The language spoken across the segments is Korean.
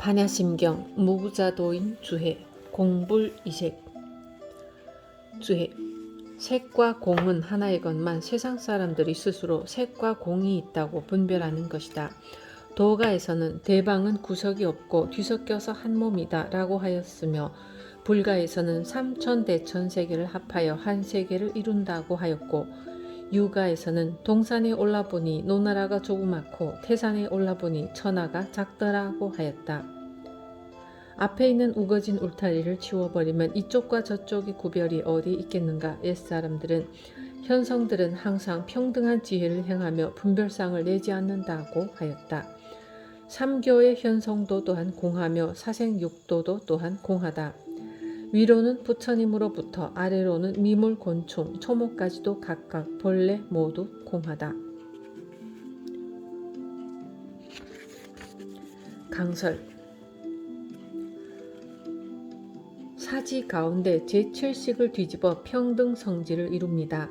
반야심경 무부자도인 주해 공불이색. 주해 색과 공은 하나이건만 세상 사람들이 스스로 색과 공이 있다고 분별하는 것이다. 도가에서는 대방은 구석이 없고 뒤섞여서 한 몸이다 라고 하였으며, 불가에서는 삼천대천세계를 합하여 한 세계를 이룬다고 하였고, 유가에서는 동산에 올라보니 노나라가 조그맣고 태산에 올라보니 천하가 작더라고 하였다. 앞에 있는 우거진 울타리를 치워버리면 이쪽과 저쪽의 구별이 어디 있겠는가. 옛사람들은, 현성들은 항상 평등한 지혜를 행하며 분별상을 내지 않는다고 하였다. 삼교의 현성도 또한 공하며 사생육도도 또한 공하다. 위로는 부처님으로부터 아래로는 미물, 곤충, 초목까지도 각각 본래 모두 공하다. 강설 사지 가운데 제7식을 뒤집어 평등성지를 이룹니다.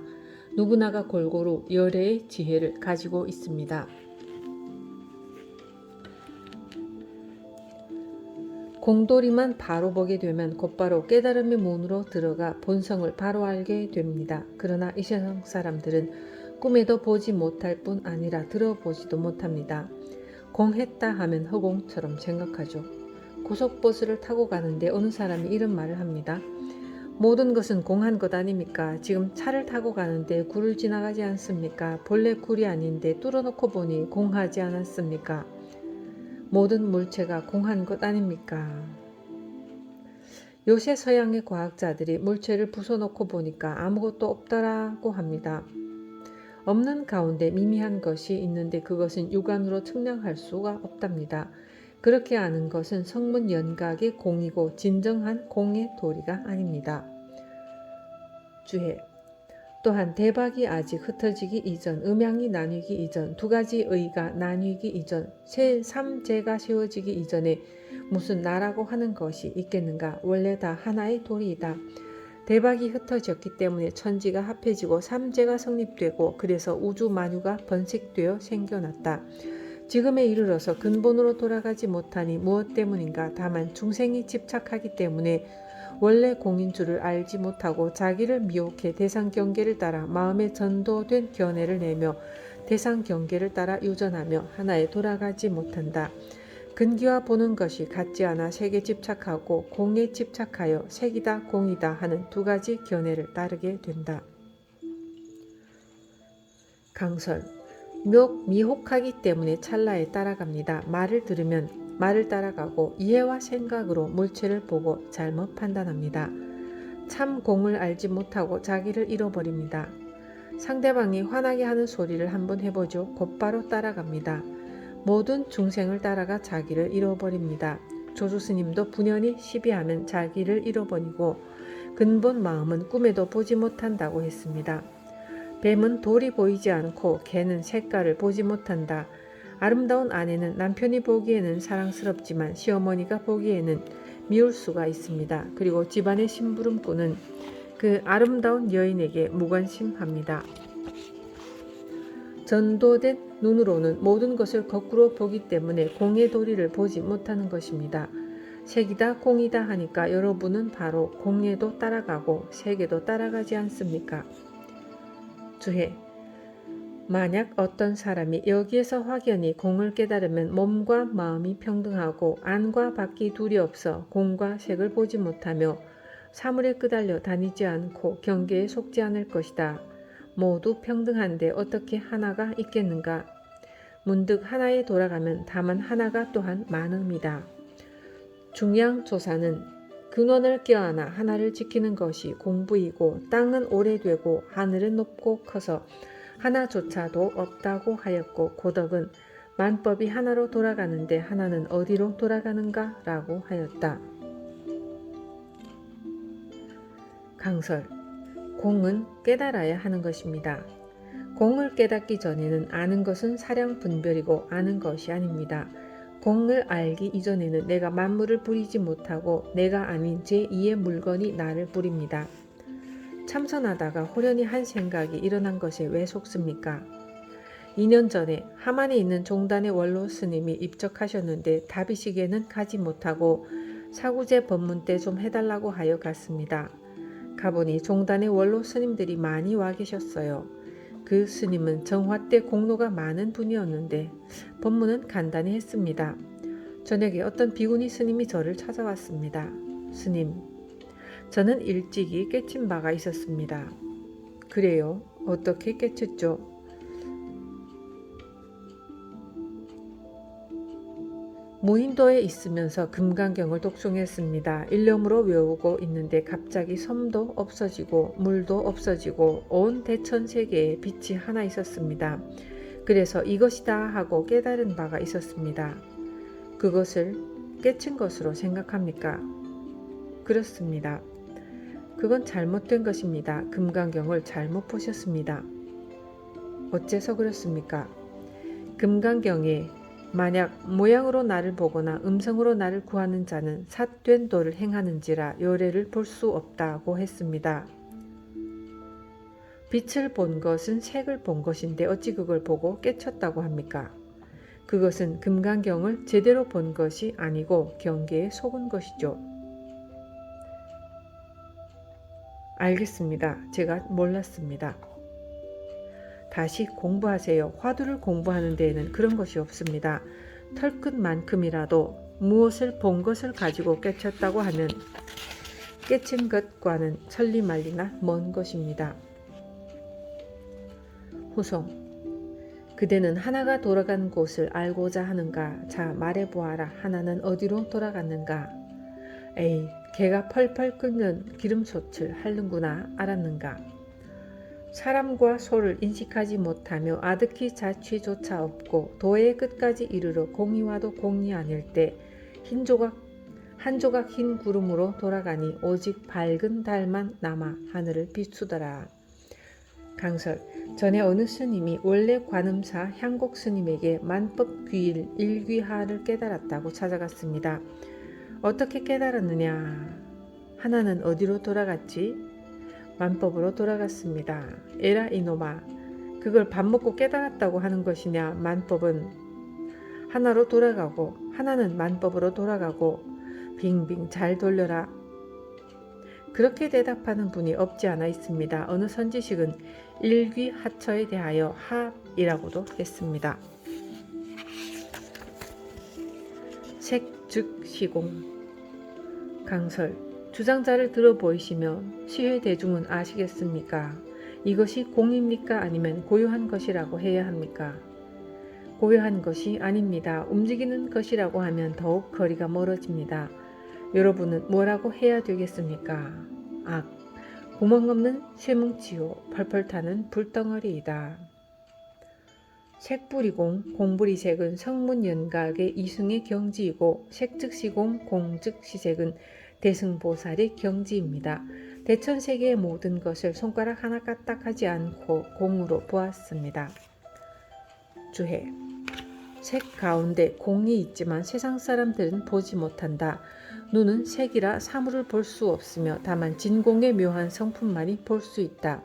누구나가 골고루 열애의 지혜를 가지고 있습니다. 공돌이만 바로 보게 되면 곧바로 깨달음의 문으로 들어가 본성을 바로 알게 됩니다. 그러나 이 세상 사람들은 꿈에도 보지 못할 뿐 아니라 들어보지도 못합니다. 공했다 하면 허공처럼 생각하죠. 고속버스를 타고 가는데 어느 사람이 이런 말을 합니다. 모든 것은 공한 것 아닙니까? 지금 차를 타고 가는데 굴을 지나가지 않습니까? 본래 굴이 아닌데 뚫어놓고 보니 공하지 않았습니까? 모든 물체가 공한 것 아닙니까? 요새 서양의 과학자들이 물체를 부숴놓고 보니까 아무것도 없더라고 합니다. 없는 가운데 미미한 것이 있는데 그것은 육안으로 측량할 수가 없답니다. 그렇게 아는 것은 성문 연각의 공이고 진정한 공의 도리가 아닙니다. 주해 또한 대박이 아직 흩어지기 이전, 음양이 나뉘기 이전, 두 가지 의가 나뉘기 이전, 삼재가 세워지기 이전에 무슨 나라고 하는 것이 있겠는가. 원래 다 하나의 도리이다. 대박이 흩어졌기 때문에 천지가 합해지고 삼재가 성립되고 그래서 우주 만유가 번식되어 생겨났다. 지금에 이르러서 근본으로 돌아가지 못하니 무엇 때문인가. 다만 중생이 집착하기 때문에 원래 공인 줄을 알지 못하고 자기를 미혹해 대상 경계를 따라 마음에 전도된 견해를 내며 대상 경계를 따라 유전하며 하나에 돌아가지 못한다. 근기와 보는 것이 같지 않아 색에 집착하고 공에 집착하여 색이다 공이다 하는 두 가지 견해를 따르게 된다. 강설 미혹하기 때문에 찰나에 따라갑니다. 말을 들으면 말을 따라가고 이해와 생각으로 물체를 보고 잘못 판단합니다. 참 공을 알지 못하고 자기를 잃어버립니다. 상대방이 화나게 하는 소리를 한번 해보죠. 곧바로 따라갑니다. 모든 중생을 따라가 자기를 잃어버립니다. 조주스님도 분연히 시비하면 자기를 잃어버리고 근본 마음은 꿈에도 보지 못한다고 했습니다. 뱀은 돌이 보이지 않고 개는 색깔을 보지 못한다. 아름다운 아내는 남편이 보기에는 사랑스럽지만 시어머니가 보기에는 미울 수가 있습니다. 그리고 집안의 심부름꾼은 그 아름다운 여인에게 무관심합니다. 전도된 눈으로는 모든 것을 거꾸로 보기 때문에 공의 도리를 보지 못하는 것입니다. 색이다 공이다 하니까 여러분은 바로 공에도 따라가고 색에도 따라가지 않습니까? 주해 만약 어떤 사람이 여기에서 확연히 공을 깨달으면 몸과 마음이 평등하고 안과 밖이 둘이 없어 공과 색을 보지 못하며 사물에 끄달려 다니지 않고 경계에 속지 않을 것이다. 모두 평등한데 어떻게 하나가 있겠는가? 문득 하나에 돌아가면 다만 하나가 또한 많음이다. 중양조사는 근원을 껴안아 하나를 지키는 것이 공부이고 땅은 오래되고 하늘은 높고 커서 하나조차도 없다고 하였고 고덕은 만법이 하나로 돌아가는데 하나는 어디로 돌아가는가 라고 하였다. 강설 공은 깨달아야 하는 것입니다. 공을 깨닫기 전에는 아는 것은 사량 분별이고 아는 것이 아닙니다. 공을 알기 이전에는 내가 만물을 부리지 못하고 내가 아닌 제2의 물건이 나를 부립니다. 참선하다가 호련히 한 생각이 일어난 것에 왜 속습니까? 2년 전에 함안에 있는 종단의 원로 스님이 입적하셨는데 다비식에는 가지 못하고 사구제 법문 때 좀 해달라고 하여 갔습니다. 가보니 종단의 원로 스님들이 많이 와 계셨어요. 그 스님은 정화 때 공로가 많은 분이었는데 법문은 간단히 했습니다. 저녁에 어떤 비구니 스님이 저를 찾아왔습니다. 스님, 저는 일찍이 깨친 바가 있었습니다. 그래요? 어떻게 깨쳤죠? 무인도에 있으면서 금강경을 독송했습니다. 일념으로 외우고 있는데 갑자기 섬도 없어지고 물도 없어지고 온 대천 세계에 빛이 하나 있었습니다. 그래서 이것이다 하고 깨달은 바가 있었습니다. 그것을 깨친 것으로 생각합니까? 그렇습니다. 그건 잘못된 것입니다. 금강경을 잘못 보셨습니다. 어째서 그렇습니까? 금강경에 만약 모양으로 나를 보거나 음성으로 나를 구하는 자는 삿된 도를 행하는지라 요래를 볼 수 없다고 했습니다. 빛을 본 것은 색을 본 것인데 어찌 그걸 보고 깨쳤다고 합니까? 그것은 금강경을 제대로 본 것이 아니고 경계에 속은 것이죠. 알겠습니다. 제가 몰랐습니다. 다시 공부하세요. 화두를 공부하는 데에는 그런 것이 없습니다. 털끝만큼이라도 무엇을 본 것을 가지고 깨쳤다고 하면 깨친 것과는 천리만리나 먼 것입니다. 후송. 그대는 하나가 돌아간 곳을 알고자 하는가? 자, 말해보아라. 하나는 어디로 돌아갔는가? 에이, 개가 펄펄 끓는 기름솥을 하는구나. 알았는가? 사람과 소를 인식하지 못하며 아득히 자취조차 없고 도의 끝까지 이르러 공이와도 공이 아닐 때 한 조각 흰 구름으로 돌아가니 오직 밝은 달만 남아 하늘을 비추더라. 강설. 전에 어느 스님이 원래 관음사 향곡 스님에게 만법귀일 일귀하를 깨달았다고 찾아갔습니다. 어떻게 깨달았느냐? 하나는 어디로 돌아갔지? 만법으로 돌아갔습니다. 에라 이놈아, 그걸 밥 먹고 깨달았다고 하는 것이냐? 만법은 하나로 돌아가고 하나는 만법으로 돌아가고 빙빙 잘 돌려라. 그렇게 대답하는 분이 없지 않아 있습니다. 어느 선지식은 일귀하처에 대하여 합이라고도 했습니다. 색 즉 시공. 강설. 주장자를 들어보이시면 시회 대중은 아시겠습니까? 이것이 공입니까? 아니면 고요한 것이라고 해야 합니까? 고요한 것이 아닙니다. 움직이는 것이라고 하면 더욱 거리가 멀어집니다. 여러분은 뭐라고 해야 되겠습니까? 악, 구멍 없는 쇠뭉치요, 펄펄 타는 불덩어리이다. 색불이공, 공불이색은 성문연각의 이승의 경지이고 색즉시공, 공즉시색은 대승보살의 경지입니다. 대천세계의 모든 것을 손가락 하나 까딱하지 않고 공으로 보았습니다. 주해. 색 가운데 공이 있지만 세상 사람들은 보지 못한다. 눈은 색이라 사물을 볼 수 없으며 다만 진공의 묘한 성품만이 볼 수 있다.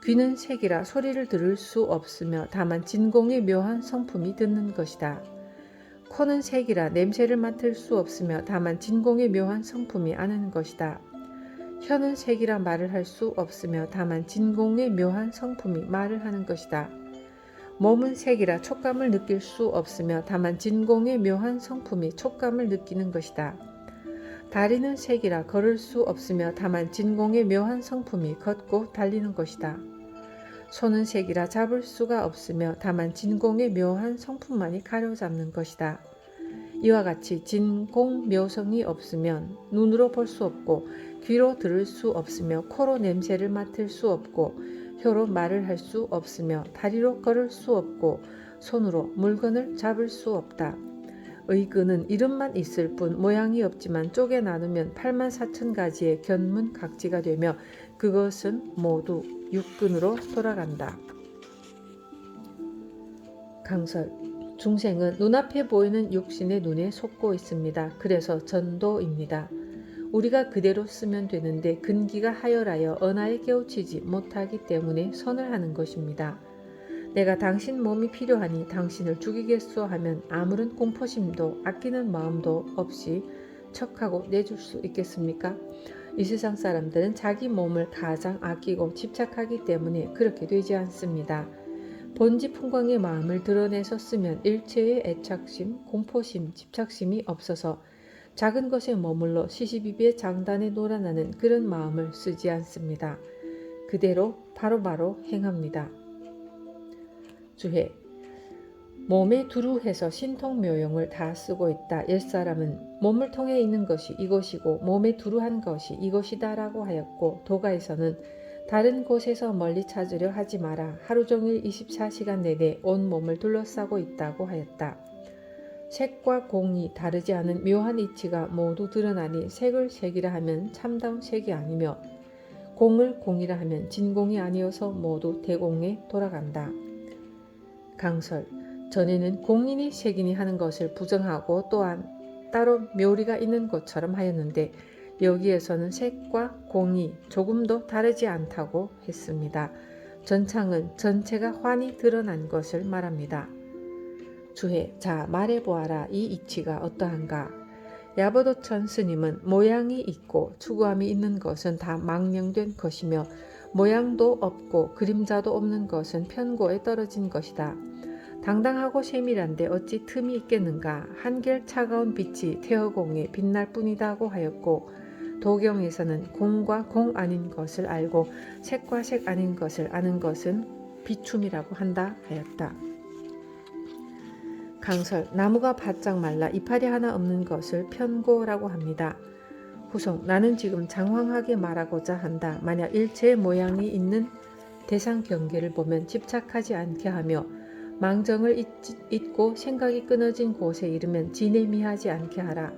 귀는 색이라 소리를 들을 수 없으며 다만 진공의 묘한 성품이 듣는 것이다. 코는 색이라 냄새를 맡을 수 없으며 다만 진공의 묘한 성품이 아는 것이다. 혀는 색이라 말을 할 수 없으며 다만 진공의 묘한 성품이 말을 하는 것이다. 몸은 색이라 촉감을 느낄 수 없으며 다만 진공의 묘한 성품이 촉감을 느끼는 것이다. 다리는 색이라 걸을 수 없으며 다만 진공의 묘한 성품이 걷고 달리는 것이다. 손은 색이라 잡을 수가 없으며 다만 진공의 묘한 성품만이 가려잡는 것이다. 이와 같이 진공 묘성이 없으면 눈으로 볼 수 없고 귀로 들을 수 없으며 코로 냄새를 맡을 수 없고 혀로 말을 할 수 없으며 다리로 걸을 수 없고 손으로 물건을 잡을 수 없다. 의근은 이름만 있을 뿐 모양이 없지만 쪼개 나누면 84,000가지의 견문각지가 되며 그것은 모두 육근으로 돌아간다. 강설. 중생은 눈앞에 보이는 육신의 눈에 속고 있습니다. 그래서 전도입니다. 우리가 그대로 쓰면 되는데 근기가 하열하여 언하에 깨우치지 못하기 때문에 선을 하는 것입니다. 내가 당신 몸이 필요하니 당신을 죽이겠소 하면 아무런 공포심도 아끼는 마음도 없이 척하고 내줄 수 있겠습니까? 이 세상 사람들은 자기 몸을 가장 아끼고 집착하기 때문에 그렇게 되지 않습니다. 본지풍광의 마음을 드러내서 쓰면 일체의 애착심, 공포심, 집착심이 없어서 작은 것에 머물러 시시비비의 장단에 놀아나는 그런 마음을 쓰지 않습니다. 그대로 바로바로 행합니다. 주해 몸에 두루 해서 신통묘용을 다 쓰고 있다. 옛사람은 몸을 통해 있는 것이 이것이고 몸에 두루한 것이 이것이다라고 하였고 도가에서는 다른 곳에서 멀리 찾으려 하지 마라. 하루 종일 24시간 내내 온 몸을 둘러싸고 있다고 하였다. 색과 공이 다르지 않은 묘한 이치가 모두 드러나니 색을 색이라 하면 참다운 색이 아니며 공을 공이라 하면 진공이 아니어서 모두 대공에 돌아간다. 강설 전에는 공인이 색인이 하는 것을 부정하고 또한 따로 묘리가 있는 것처럼 하였는데 여기에서는 색과 공이 조금도 다르지 않다고 했습니다. 전창은 전체가 환히 드러난 것을 말합니다. 주해 자 말해보아라. 이 이치가 어떠한가? 야버도천 스님은 모양이 있고 추구함이 있는 것은 다 망령된 것이며 모양도 없고 그림자도 없는 것은 편고에 떨어진 것이다. 당당하고 세밀한데 어찌 틈이 있겠는가? 한결 차가운 빛이 태허공에 빛날 뿐이다고 하였고 도경에서는 공과 공 아닌 것을 알고 색과 색 아닌 것을 아는 것은 비춤이라고 한다 하였다. 강설 나무가 바짝 말라 이파리 하나 없는 것을 편고라고 합니다. 후송 나는 지금 장황하게 말하고자 한다. 만약 일체의 모양이 있는 대상 경계를 보면 집착하지 않게 하며 망정을 잊고 생각이 끊어진 곳에 이르면 진에 미하지 않게 하라.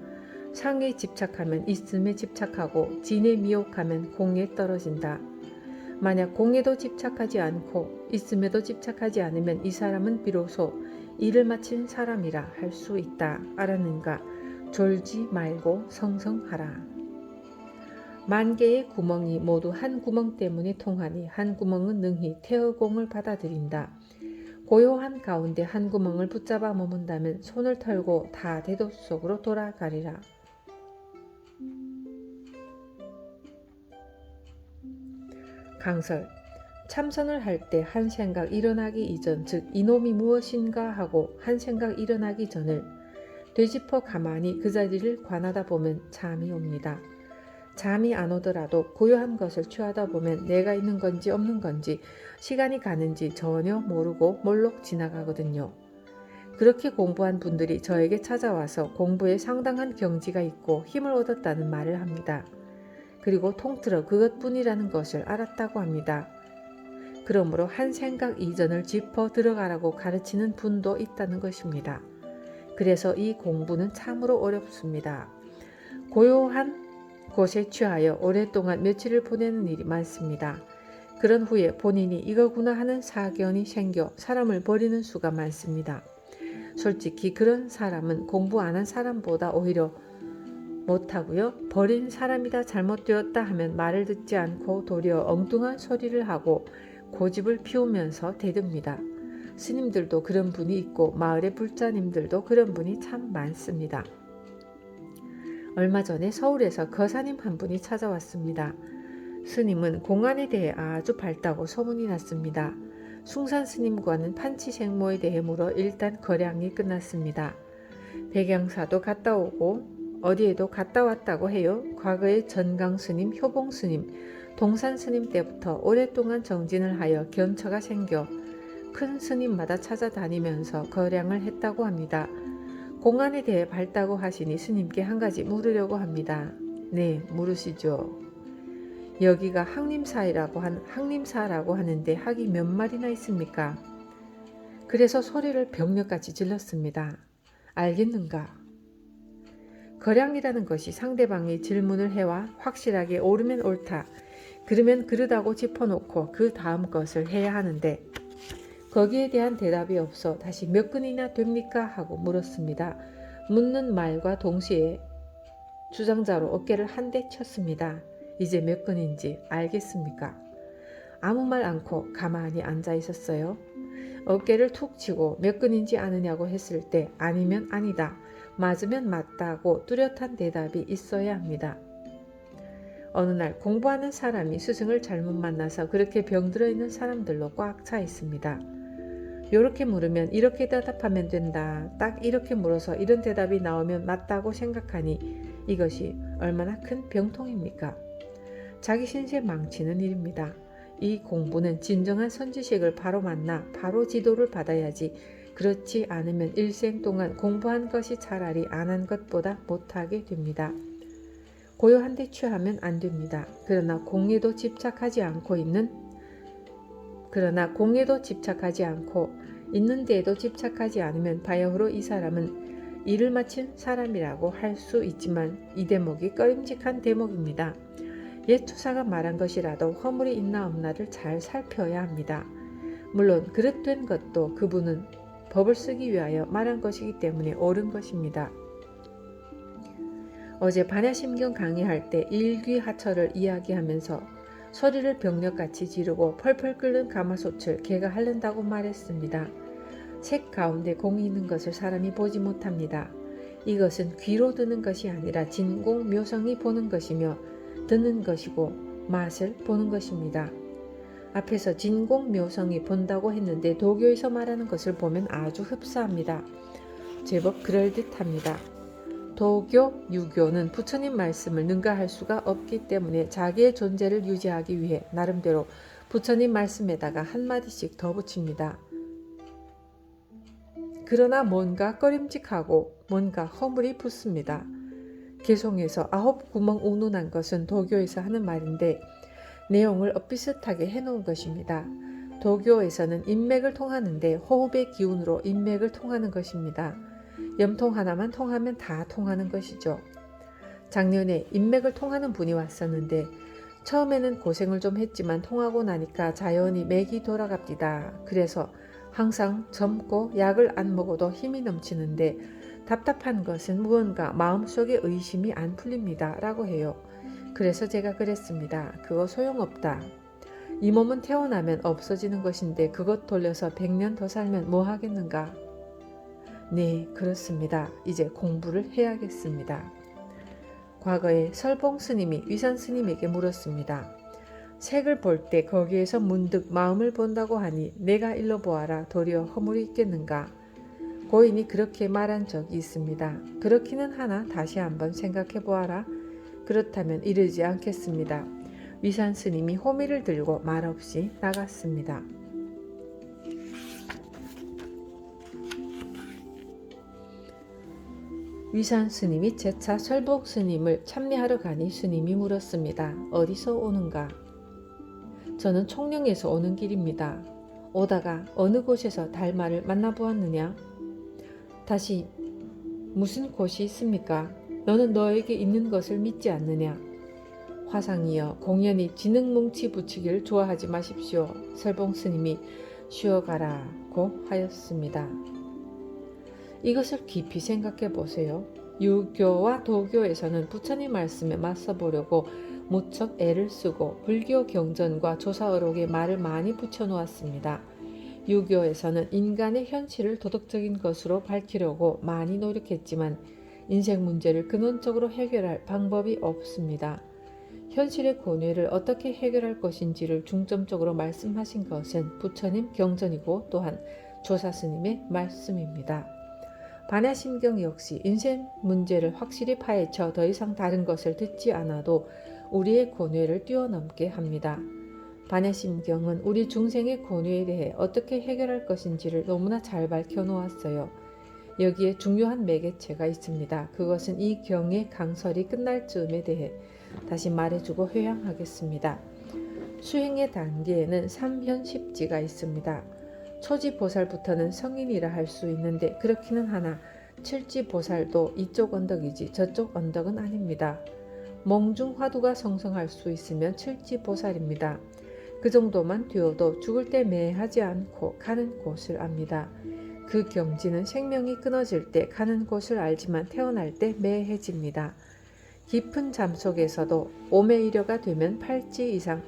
상에 집착하면 있음에 집착하고 진에 미혹하면 공에 떨어진다. 만약 공에도 집착하지 않고 있음에도 집착하지 않으면 이 사람은 비로소 일을 마친 사람이라 할 수 있다. 알았는가? 졸지 말고 성성하라. 만 개의 구멍이 모두 한 구멍 때문에 통하니 한 구멍은 능히 태허공을 받아들인다. 고요한 가운데 한 구멍을 붙잡아 머문다면 손을 털고 다 대도 속으로 돌아가리라. 강설 참선을 할 때 한 생각 일어나기 이전 즉 이놈이 무엇인가 하고 한 생각 일어나기 전을 되짚어 가만히 그 자리를 관하다 보면 잠이 옵니다. 잠이 안 오더라도 고요한 것을 취하다 보면 내가 있는 건지 없는 건지 시간이 가는지 전혀 모르고 몰록 지나가거든요. 그렇게 공부한 분들이 저에게 찾아와서 공부에 상당한 경지가 있고 힘을 얻었다는 말을 합니다. 그리고 통틀어 그것뿐이라는 것을 알았다고 합니다. 그러므로 한 생각 이전을 짚어 들어가라고 가르치는 분도 있다는 것입니다. 그래서 이 공부는 참으로 어렵습니다. 고요한 곳에 취하여 오랫동안 며칠을 보내는 일이 많습니다. 그런 후에 본인이 이거구나 하는 사견이 생겨 사람을 버리는 수가 많습니다. 솔직히 그런 사람은 공부 안 한 사람보다 오히려 못하고요. 버린 사람이다 잘못되었다 하면 말을 듣지 않고 도리어 엉뚱한 소리를 하고 고집을 피우면서 대듭니다. 스님들도 그런 분이 있고 마을의 불자님들도 그런 분이 참 많습니다. 얼마 전에 서울에서 거사님 한 분이 찾아왔습니다. 스님은 공안에 대해 아주 밝다고 소문이 났습니다. 숭산 스님과는 판치생모에 대해 물어 일단 거량이 끝났습니다. 백양사도 갔다 오고 어디에도 갔다 왔다고 해요. 과거에 전강 스님, 효봉 스님, 동산 스님 때부터 오랫동안 정진을 하여 견처가 생겨 큰 스님마다 찾아다니면서 거량을 했다고 합니다. 공안에 대해 밝다고 하시니 스님께 한 가지 물으려고 합니다. 네, 물으시죠. 여기가 항림사라고 하는데 학이 몇 마리나 있습니까? 그래서 소리를 벽력같이 질렀습니다. 알겠는가? 거량이라는 것이 상대방이 질문을 해와 확실하게 옳으면 옳다, 그러면 그르다고 짚어놓고 그 다음 것을 해야 하는데 거기에 대한 대답이 없어 다시 몇 근이나 됩니까? 하고 물었습니다. 묻는 말과 동시에 주장자로 어깨를 한 대 쳤습니다. 이제 몇 근인지 알겠습니까? 아무 말 않고 가만히 앉아 있었어요. 어깨를 툭 치고 몇 근인지 아느냐고 했을 때 아니면 아니다, 맞으면 맞다고 뚜렷한 대답이 있어야 합니다. 어느 날 공부하는 사람이 스승을 잘못 만나서 그렇게 병들어 있는 사람들로 꽉 차 있습니다. 요렇게 물으면 이렇게 대답하면 된다. 딱 이렇게 물어서 이런 대답이 나오면 맞다고 생각하니 이것이 얼마나 큰 병통입니까? 자기 신세 망치는 일입니다. 이 공부는 진정한 선지식을 바로 만나 바로 지도를 받아야지, 그렇지 않으면 일생 동안 공부한 것이 차라리 안 한 것보다 못하게 됩니다. 고요한 데 취하면 안 됩니다. 그러나 공예도 집착하지 않고 있는 데에도 집착하지 않으면 바야흐로 이 사람은 일을 마친 사람이라고 할 수 있지만 이 대목이 꺼림직한 대목입니다. 옛 투사가 말한 것이라도 허물이 있나 없나를 잘 살펴야 합니다. 물론 그릇된 것도 그분은 법을 쓰기 위하여 말한 것이기 때문에 옳은 것입니다. 어제 반야심경 강의할 때 일귀하처를 이야기하면서 소리를 병력같이 지르고 펄펄 끓는 가마솥을 개가 핥는다고 말했습니다. 색 가운데 공이 있는 것을 사람이 보지 못합니다. 이것은 귀로 듣는 것이 아니라 진공 묘성이 보는 것이며 듣는 것이고 맛을 보는 것입니다. 앞에서 진공 묘성이 본다고 했는데 도교에서 말하는 것을 보면 아주 흡사합니다. 제법 그럴듯합니다. 도교, 유교는 부처님 말씀을 능가할 수가 없기 때문에 자기의 존재를 유지하기 위해 나름대로 부처님 말씀에다가 한마디씩 더 붙입니다. 그러나 뭔가 꺼림직하고 뭔가 허물이 붙습니다. 개송에서 9구멍 운운한 것은 도교에서 하는 말인데 내용을 엇비슷하게 해놓은 것입니다. 도교에서는 인맥을 통하는데 호흡의 기운으로 인맥을 통하는 것입니다. 염통 하나만 통하면 다 통하는 것이죠. 작년에 인맥을 통하는 분이 왔었는데 처음에는 고생을 좀 했지만 통하고 나니까 자연히 맥이 돌아갑니다. 그래서 항상 젊고 약을 안 먹어도 힘이 넘치는데 답답한 것은 무언가 마음속에 의심이 안 풀립니다 라고 해요. 그래서 제가 그랬습니다. 그거 소용없다. 이 몸은 태어나면 없어지는 것인데 그것 돌려서 100년 더 살면 뭐 하겠는가? 네, 그렇습니다. 이제 공부를 해야겠습니다. 과거에 설봉 스님이 위산 스님에게 물었습니다. 색을 볼 때 거기에서 문득 마음을 본다고 하니 내가 일러 보아라 도리어 허물이 있겠는가? 고인이 그렇게 말한 적이 있습니다. 그렇기는 하나 다시 한번 생각해 보아라. 그렇다면 이르지 않겠습니다. 위산 스님이 호미를 들고 말없이 나갔습니다. 위산 스님이 재차 설복 스님을 참례하러 가니 스님이 물었습니다. 어디서 오는가? 저는 총령에서 오는 길입니다. 오다가 어느 곳에서 달마를 만나보았느냐? 다시 무슨 곳이 있습니까? 너는 너에게 있는 것을 믿지 않느냐? 화상이여 공연히 지능뭉치 붙이기를 좋아하지 마십시오. 설봉 스님이 쉬어가라고 하였습니다. 이것을 깊이 생각해 보세요. 유교와 도교에서는 부처님 말씀에 맞서 보려고 무척 애를 쓰고 불교 경전과 조사어록에 말을 많이 붙여놓았습니다. 유교에서는 인간의 현실을 도덕적인 것으로 밝히려고 많이 노력했지만 인생 문제를 근원적으로 해결할 방법이 없습니다. 현실의 고뇌를 어떻게 해결할 것인지를 중점적으로 말씀하신 것은 부처님 경전이고 또한 조사스님의 말씀입니다. 반야심경 역시 인생 문제를 확실히 파헤쳐 더 이상 다른 것을 듣지 않아도 우리의 고뇌를 뛰어넘게 합니다. 반야심경은 우리 중생의 고뇌에 대해 어떻게 해결할 것인지를 너무나 잘 밝혀놓았어요. 여기에 중요한 매개체가 있습니다. 그것은 이 경의 강설이 끝날 즈음에 대해 다시 말해주고 회양하겠습니다. 수행의 단계에는 3현십지가 있습니다. 초지보살부터는 성인이라 할 수 있는데 그렇기는 하나 칠지보살도 이쪽 언덕이지 저쪽 언덕은 아닙니다. 몽중화두가 성성할 수 있으면 칠지보살입니다. 그 정도만 되어도 죽을 때 매하지 않고 가는 곳을 압니다. 그 경지는 생명이 끊어질 때 가는 곳을 알지만 태어날 때 매해집니다. 깊은 잠 속에서도 오매이려가 되면 팔지 이상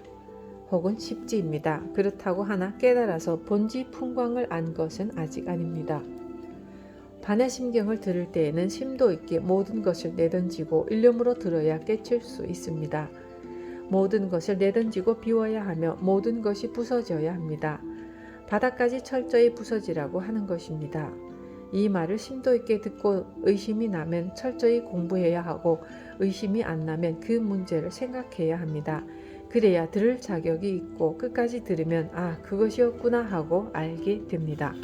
혹은 십지입니다. 그렇다고 하나 깨달아서 본지 풍광을 안 것은 아직 아닙니다. 반야심경을 들을 때에는 심도 있게 모든 것을 내던지고 일념으로 들어야 깨칠 수 있습니다. 모든 것을 내던지고 비워야 하며 모든 것이 부서져야 합니다. 바닥까지 철저히 부서지라고 하는 것입니다. 이 말을 심도 있게 듣고 의심이 나면 철저히 공부해야 하고 의심이 안 나면 그 문제를 생각해야 합니다. 그래야 들을 자격이 있고 끝까지 들으면 아, 그것이었구나 하고 알게 됩니다.